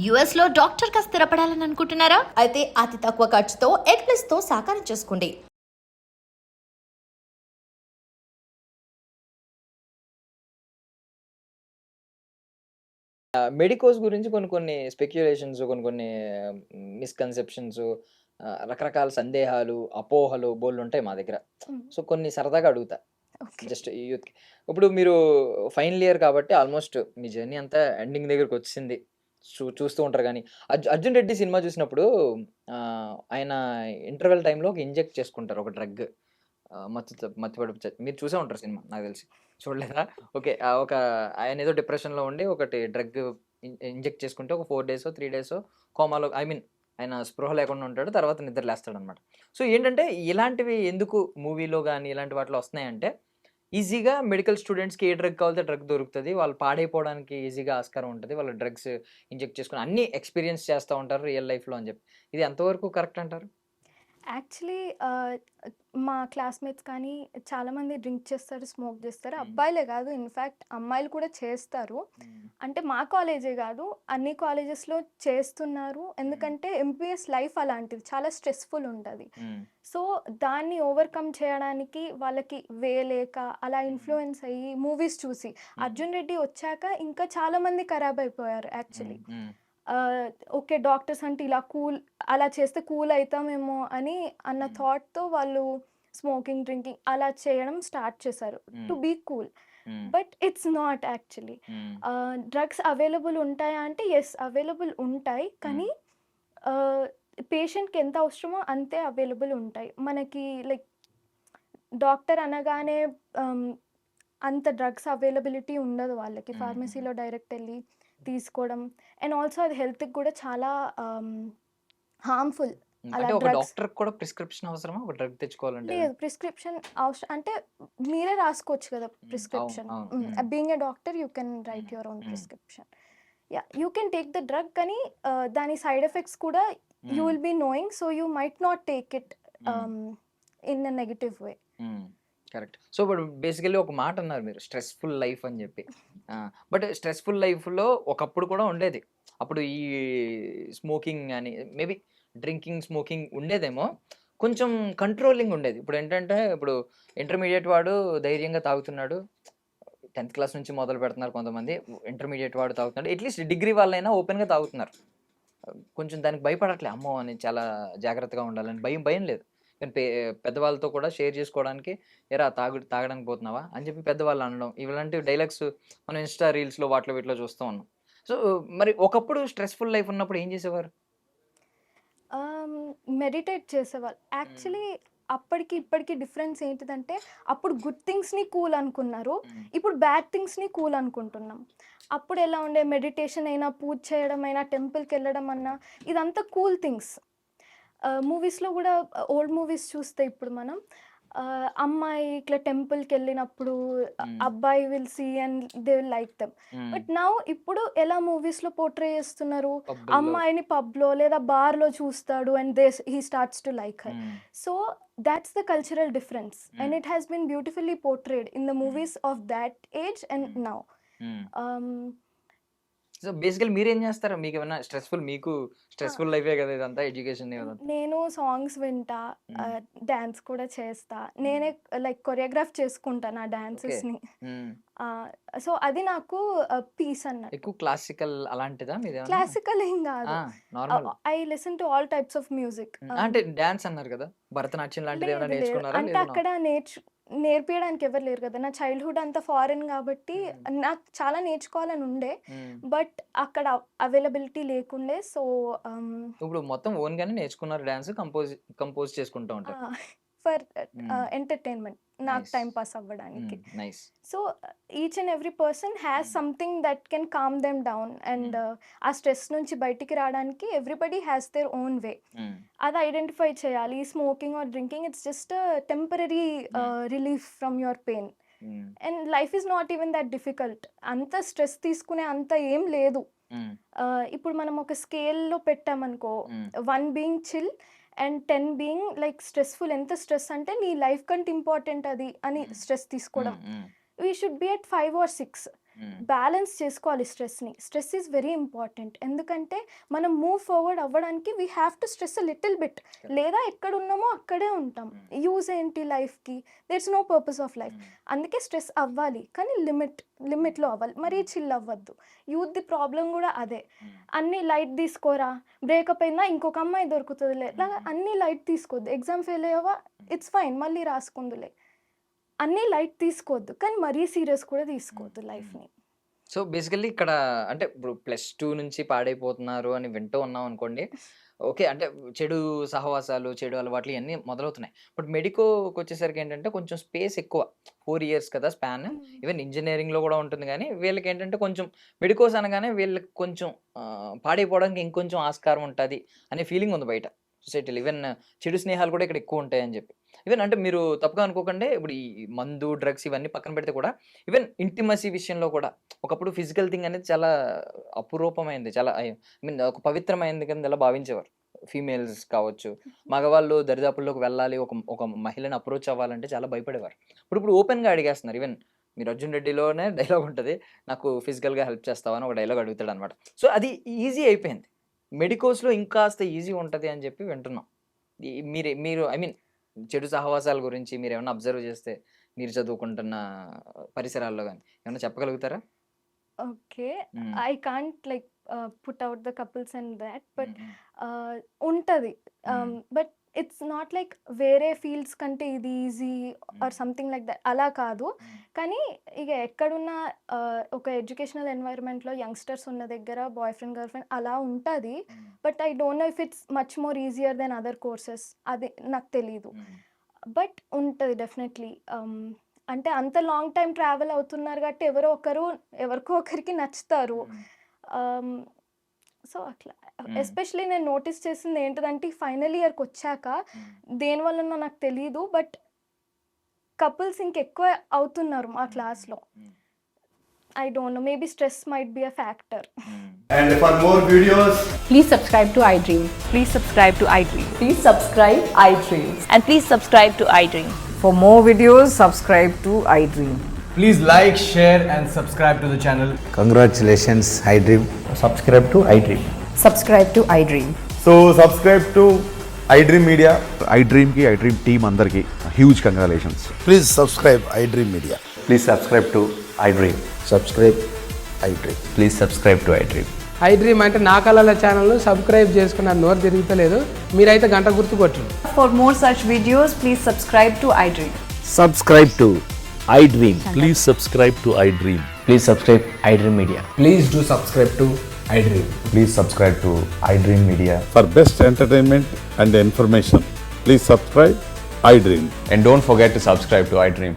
యుఎస్లో డాక్టర్గా స్థిరపడాలని అనుకుంటున్నారా? అయితే అతి తక్కువ ఖర్చుతో ఎగ్ప్లస్తో సాకారం చేసుకోండి. మెడికోస్ గురించి కొన్ని కొన్ని స్పెక్యులేషన్స్, కొన్ని కొన్ని మిస్‌కన్సెప్షన్స్, రకరకాల సందేహాలు, అపోహలు బోలెడుంటాయి మా దగ్గర. హ్మ్. సో, కొన్ని సరదాగా అడుగుతా. ఓకే. జస్ట్ ఈ యూత్‌కి. ఇప్పుడు మీరు ఫైనల్ ఇయర్ కాబట్టి ఆల్‌మోస్ట్ మీ జర్నీ అంతా ఎండింగ్ దగ్గరకొచ్చేసింది. చూస్తూ ఉంటారు గానీ, 'అర్జున్ రెడ్డి' సినిమా చూసినప్పుడు ఆయన ఇంటర్వెల్ టైమ్‌లో ఒక ఇంజెక్ట్ చేసుకుంటారు ఒక డ్రగ్. మత్తు పడిపి మీరు చూసే ఉంటారు సినిమా నాకు తెలిసి. చూడలేదా? ఓకే. ఒక ఆయనేదో డిప్రెషన్‌లో ఉండి ఒకటి డ్రగ్ ఇంజెక్ట్ చేసుకుంటే ఒక 4 డేసో, 3 డేసో కోమాలో ఐ మీన్ ఆయన స్పృహ లేకుండా ఉంటాడు. తర్వాత నిద్ర లేస్తాడనమాట. సో, ఏంటంటే ఇలాంటివి ఎందుకు మూవీలో గాని, ఇలాంటి వాటిలో వస్తున్నాయంటే, ఈజీగా మెడికల్ స్టూడెంట్స్‌కి ఏ డ్రగ్ కావాలితే డ్రగ్ దొరుకుతది. వాళ్ళు పాడైపోవడానికి ఈజీగా ఆస్కారం ఉంటది. వాళ్ళు డ్రగ్స్ ఇంజెక్ట్ చేసుకొని అన్నీ ఎక్స్‌పీరియన్స్ చేస్తా ఉంటారు రియల్ లైఫ్‌లో అని చెప్పి. ఇది ఎంతవరకు కరెక్ట్ అంటారు? యాక్చువల్లీ మా క్లాస్‌మేట్స్ కానీ చాలామంది డ్రింక్ చేస్తారు, స్మోక్ చేస్తారు. హ్మ్. అబ్బాయిలే కాదు ఇన్‌ఫాక్ట్ అమ్మాయిలు కూడా చేస్తారు. హ్మ్. అంటే మా కాలేజే కాదు అన్ని కాలేజెస్‌లో చేస్తున్నారు. హ్మ్. ఎందుకంటే ఎంబీబీఎస్ లైఫ్ అలాంటిది. చాలా స్ట్రెస్‌ఫుల్ ఉంటది. హ్మ్. సో, దాన్ని ఓవర్‌కమ్ చేయడానికి వాళ్ళకి వే లేక అలా హ్మ్. ఇన్‌ఫ్లూయెన్స్ అయ్యి మూవీస్ చూసి హ్మ్. 'అర్జున్ రెడ్డి' వచ్చాక ఇంకా చాలామంది ఖరాబ్ అయిపోయారు హ్మ్. యాక్చువల్లీ. హ్మ్. ఓకే. డాక్టర్స్ అంటే ఇలా అలా చేస్తే కూల్ అయితామేమో అన్న హ్మ్. థాట్‌తో వాళ్ళు స్మోకింగ్, డ్రింకింగ్ అలా చేయడం స్టార్ట్ చేశారు. To hmm. Be cool. Hmm. But it's not actually. Hmm. Drugs available ఉంటాయా అంటే యెస్ అవైలబుల్ ఉంటాయి. హ్మ్. కానీ ఆహ్, పేషెంట్‌కి ఎంత అవసరమో అంతే అవైలబుల్ ఉంటాయి. మనకి లైక్ డాక్టర్ అనగానే ఆహ్, అంత డ్రగ్స్ అవైలబిలిటీ ఉండదు వాళ్ళకి. హ్మ్. హ్మ్. ఫార్మసీలో డైరెక్ట్ ఎళ్లి తీసుకోవడం. అండ్ ఆల్సో అది హెల్త్‌కి కూడా చాలా ఆహ్, హార్మ్‌ఫుల్. హ్మ్. అలా అంటే ఒక డ్రగ్స్ డాక్టర్‌కి కూడా ప్రిస్క్రిప్షన్ అవసరమా? ఒక డ్రగ్ తెచ్చుకోవాలంటే? లేదు. ప్రిస్క్రిప్షన్ అంటే మీరే రాసుకోవచ్చు కదా! హ్మ్. అవును. ప్రిస్క్రిప్షన్. అవును. హ్మ్. Being a doctor you can హ్మ్. రైట్ యువర్ ఓన్ హ్మ్. Prescription. Yeah! You can take the drug కానీ దాని సైడ్ ఎఫెక్ట్స్ కూడా యూ హ్మ్. Will be knowing. So, you might not take it హ్మ్. ఆహ్, ఇన్ ఎ నెగెటివ్ వే. హ్మ్. కరెక్ట్. సో, ఇప్పుడు బేసికల్లీ ఒక మాటన్నారు మీరు స్ట్రెస్‌ఫుల్ లైఫ్ అని జెప్పి. ఆ! బట్ స్ట్రెస్‌ఫుల్ లైఫ్‌లో ఒకప్పుడు కూడా ఉండేది. అప్పుడు ఈ స్మోకింగ్ గాని, మేబీ డ్రింకింగ్, స్మోకింగ్ ఉండేదేమో. కొంచెం కంట్రోలింగ్ ఉండేది. ఇప్పుడేంటంటే, ఇప్పుడు ఇంటర్మీడియేట్ వాడు ధైర్యంగా తాగుతున్నాడు. 10థ్ క్లాస్ నుంచి మొదలు పెడుతున్నారు కొంతమంది. ఇంటర్మీడియేట్ వాడు తాగుతున్నాడు. అట్‌లీస్ట్ డిగ్రీ వాళ్ళైనా ఓపెన్‌గా తాగుతున్నారు. కొంచెం దానికి భయపడట్లే. అమ్మో! నేను చాలా జాగ్రత్తగా ఉండాలని భయం భయం లేదు. కానీ పెద్దవాళ్ళతో కూడా షేర్ చేసుకోవడానికి "ఏరా తాగడానికి పోతున్నావా?" అని చెప్పి పెద్దవాళ్ళు అనడం. ఇలాంటి డైలాగ్స్ మనం ఇన్‌స్టా రీల్స్‌లో వాటిలో వీటిలో చూస్తూ ఉన్నాం. సో, మరి ఒకప్పుడు స్ట్రెస్‌ఫుల్ లైఫ్ ఉన్నప్పుడు ఏం చేసేవారు? ఆహ్, మెడిటేట్ చేసేవాళ్ళు. హ్మ్. యాక్చువల్లీ అప్పటికి, ఇప్పటికి డిఫరెన్స్ ఏంటిదంటే, అప్పుడు గుడ్ థింగ్స్‌ని కూల్ అనుకున్నారు. హ్మ్. ఇప్పుడు బ్యాడ్ థింగ్స్‌ని కూల్ అనుకుంటున్నాం. అప్పుడు ఎలా ఉండే మెడిటేషన్ అయినా, పూజ చేయడం అయినా, టెంపుల్‌కెళ్ళడం అన్నా, ఇదంతా కూల్ థింగ్స్. మూవీస్‌లో గూడా ఓల్డ్ మూవీస్ చూస్తే ఇప్పుడు మనం అమ్మాయి ఇట్లా టెంపుల్‌కెళ్ళినప్పుడు హ్మ్. అబ్బాయి will see and they will like them. Hmm. But now ఇప్పుడు ఎలా మూవీస్‌లో పోర్ట్రే చేస్తున్నారు? పబ్బుల్లో. అమ్మాయిని పబ్‌లో లేదా బార్‌లో చూస్తాడు and he starts to like her. Hmm. So, that's the cultural difference hmm. And it has been beautifully portrayed in the hmm. Movies of that age and hmm. Now. Hmm. Ah, so, basically మీరేం చేస్తారు? మీకేమన్నా మీకు ఆ! Stressful లైఫే కదా! ఇదంతా education హ్మ్. ఇదంతా. నేను సాంగ్స్ వింటా. హ్మ్. డాన్స్ కూడా చేస్తా. హ్మ్. నేనే లైక్ కొరియోగ్రాఫ్ చేసుకుంటా నా ఓకే. డాన్సెస్‌ని. హ్మ్. ఆహ్, సో, అది నాకు పీస్ అన్నట్టు. ఎక్కువ క్లాసికల్ అలాంటిదా మీదేమన్నా? క్లాసికల్ ఏం ఆ! గాదు. Normal. I listen to all types of music. హ్మ్. అంటే డాన్స్ అన్నారు గదా! భరతనాట్యం లాంటిదేమైనా లేదు లేదు. నేర్చుకున్నారా? అంటే లేదు అక్కడ నేర్పియడానికి ఎవరు లేరు గదా! నా చైల్డ్‌హుడ్ అంతా ఫారెన్ గాబట్టి హ్మ్. నాకు చాలా నేర్చుకోవాలని ఉండే. హ్మ్. బట్ అక్కడ అవైలబిలిటీ లేకుండే. సో, ఆహ్, ఇప్పుడు మొత్తం ఓన్‌గానే నేర్చుకున్నారు డాన్స్ కంపోజ్ చేసుకుంటూ ఆ! ఉంటారు. ఫర్ హ్మ్. ఎంటర్‌టైన్‌మెంట్ నాకు నైస్. టైమ్ పాస్ అవ్వడానికి. Hmm. Nice. So, each and every person has hmm. Something that can calm them down and hmm. ఆ స్ట్రెస్ నుంచి బయటికి రావడానికి everybody has their own way. Hmm. అది ఐడెంటిఫై చేయాలి. Smoking or drinking it's just temporary hmm. Relief from your pain. Hmm. And life is not even that difficult. అంత stress తీసుకునే అంత ఏం లేదు. హ్మ్. ఇప్పుడు మనం ఒక స్కేల్‌లో పెట్టామనుకో హ్మ్. 1 being chill and 10 being like stressful. ఎంత స్ట్రెస్ అంటే నీ లైఫ్ కంటే ఇంపార్టెంట్ అది అని హ్మ్. స్ట్రెస్ తీసుకోవడం. Hmm. Hmm. We should be at 5 or 6. Balance చేసుకోవాలి స్ట్రెస్ని. Stress is very important. ఎందుకంటే మనం మూవ్ ఫార్వర్డ్ అవ్వడానికి we have to stress a little bit. లేదా ఎక్కడ ఉన్నామో అక్కడే ఉంటాం. యూజ్ ఏంటి లైఫ్కి? There is no purpose of life. అందుకే స్ట్రెస్ అవ్వాలి, కానీ లిమిట్లో అవ్వాలి. మరీ చిల్ అవ్వద్దు. యూత్ ప్రాబ్లం కూడా అదే. అన్నీ లైట్ తీసుకోరా, బ్రేకప్ అయినా ఇంకొక అమ్మాయి దొరుకుతుందిలే, ఇలాగా అన్నీ లైట్ తీసుకోవద్దు. ఎగ్జామ్ ఫెయిల్ అయ్యావా, ఇట్స్ ఫైన్, మళ్ళీ రాసుకుందులే. అన్నీ లైట్ తీసుకోవద్దు, కానీ మరీ సీరియస్ కూడా తీసుకోవద్దు లైఫ్ని. సో బేసికల్లీ ఇక్కడ అంటే ఇప్పుడు +2 నుంచి పాడైపోతున్నారు అని వింటూ ఉన్నాం అనుకోండి. ఓకే. అంటే చెడు సహవాసాలు, చెడు అలవాట్లు ఇవన్నీ మొదలవుతున్నాయి. బట్ మెడికోకి వచ్చేసరికి ఏంటంటే కొంచెం స్పేస్ ఎక్కువ. 4 ఇయర్స్ కదా స్పాన్. ఈవెన్ ఇంజినీరింగ్‌లో కూడా ఉంటుంది కానీ వీళ్ళకి ఏంటంటే కొంచెం మెడికోస్ అనగానే వీళ్ళకి కొంచెం పాడైపోవడానికి ఇంకొంచెం ఆస్కారం ఉంటుంది అనే ఫీలింగ్ ఉంది బయట సొసైటీలో. ఈవెన్ చెడు స్నేహాలు కూడా ఇక్కడ ఎక్కువ ఉంటాయని చెప్పి. ఈవెన్ అంటే మీరు తప్పుగా అనుకోకండి, ఇప్పుడు ఈ మందు, డ్రగ్స్ ఇవన్నీ పక్కన పెడితే కూడా ఈవెన్ ఇంటిమసీ విషయంలో కూడా ఒకప్పుడు ఫిజికల్ థింగ్ అనేది చాలా అపురూపమైంది, చాలా ఐ మీన్ ఒక పవిత్రమైనది కింద ఇలా భావించేవారు. ఫీమేల్స్ కావచ్చు, మగవాళ్ళు దరిదాపుల్లోకి వెళ్ళాలి, ఒక మహిళని అప్రోచ్ అవ్వాలంటే చాలా భయపడేవారు. ఇప్పుడు ఓపెన్గా అడిగేస్తున్నారు. ఈవెన్ మీరు అర్జున్ రెడ్డిలోనే డైలాగ్ ఉంటుంది, నాకు ఫిజికల్గా హెల్ప్ చేస్తావా అని ఒక డైలాగ్ అడుగుతాడు అనమాట. సో అది ఈజీ అయిపోయింది. మెడికోస్లో ఇంకాస్త ఈజీ ఉంటుంది అని చెప్పి వింటున్నాం. మీరు ఐ మీన్ చెడు సహవాసాల గురించి మీరు ఏమైనా అబ్జర్వ్ చేస్తే మీరు చదువుకుంటున్న పరిసరాల్లో కానీ ఏమైనా చెప్పగలుగుతారా? Okay. I can't like put out the couples and that, but ఉంటుంది. బట్ ఇట్స్ నాట్ లైక్ వేరే ఫీల్డ్స్ కంటే ఇది easy or something like that, అలా కాదు. కానీ ఇక ఎక్కడున్న ఒక ఎడ్యుకేషనల్ ఎన్వైర్న్మెంట్లో యంగ్స్టర్స్ ఉన్న దగ్గర బాయ్ ఫ్రెండ్, గర్ల్ ఫ్రెండ్ అలా ఉంటుంది. But I don't know if it's much more easier than other courses, అది నాకు తెలీదు. బట్ ఉంటుంది డెఫినెట్లీ. అంటే అంత లాంగ్ టైం ట్రావెల్ అవుతున్నారు కాబట్టి ఎవరికో ఒకరికి నచ్చుతారు. సో అట్లా ఎస్పెషలీ నేను నోటీస్ చేసింది ఏంటిదంటే ఫైనల్ ఇయర్కి వచ్చాక దేనివల్ల నాకు తెలీదు, బట్ కపుల్స్ ఇంకెక్కువ అవుతున్నారు మా క్లాస్లో. I don't know, maybe stress might be a factor. And for more videos, Please subscribe to iDream. Please subscribe to iDream. Please subscribe iDream. And please subscribe to iDream. For more videos, subscribe to iDream. please like, share and subscribe to the channel. Congratulations, iDream. Subscribe to iDream. Subscribe to iDream. So subscribe to iDream Media. iDream team andarki huge congratulations. Please subscribe iDream Media. Please subscribe to iDream. Subscribe iDream. Please subscribe to iDream. iDream అంటే నా కళల channel subscribe చేసుకున్న నోరు తిరుగుతలేదు, మీరైతే గంట గుర్తు కొట్టండి. For more such videos, please subscribe to iDream. Subscribe to iDream. Please subscribe to iDream. Please subscribe iDream Media. Please do subscribe to iDream. Please subscribe to iDream Media. For best entertainment and information, please subscribe iDream. And don't forget to subscribe to iDream.